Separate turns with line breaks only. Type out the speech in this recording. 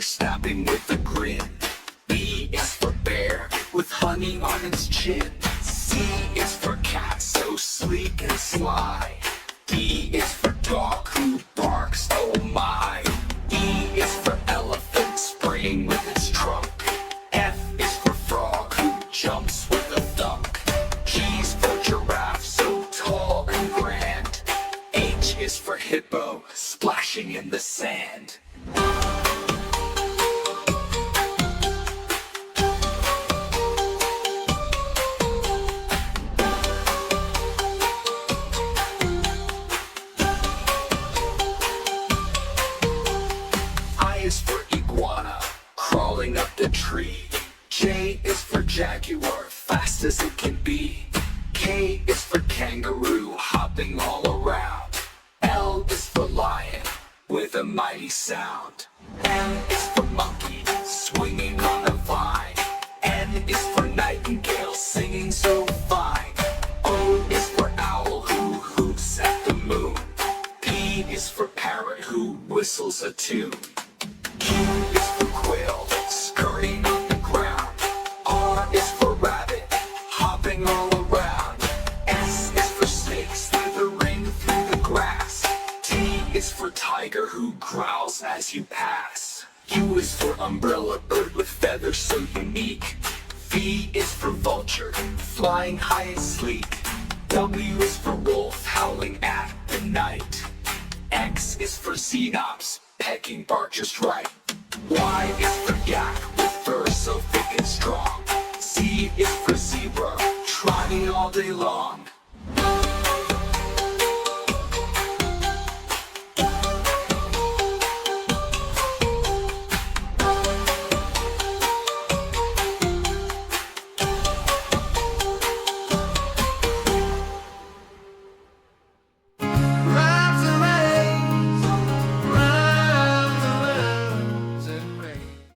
snapping with a grin. B is for bear, with honey on its chin. C is for cat, so sleek and sly. D is for dog, who barks, oh my. E is for elephant, spraying with its trunk. F is for frog, who jumps with a thunk. G is for giraffe, so tall and grand. H is for hippo, splashing in the sand. I is for iguana, crawling up the tree. J is for jaguar, fast as it can be. K is for kangaroo, hopping all around. L is for lion, with a mighty sound. M is for monkey, swinging on a vine. N is for nightingale, singing so fine. O is for owl, who hoots at the moon. P is for parrot, who whistles a tune. Q is for quail, scurrying on the ground. R is for rabbit, hopping all around. S is for snake, slithering through the grass. T is for tiger, who growls as you pass. U is for umbrella, bird with feathers so unique. V is for vulture, flying high and sleek. W is for wolf, howling at the night. X is for xenops, pecking bark just right. Y is for yak, with fur so thick and strong. Z is for zebra, trotting all day long.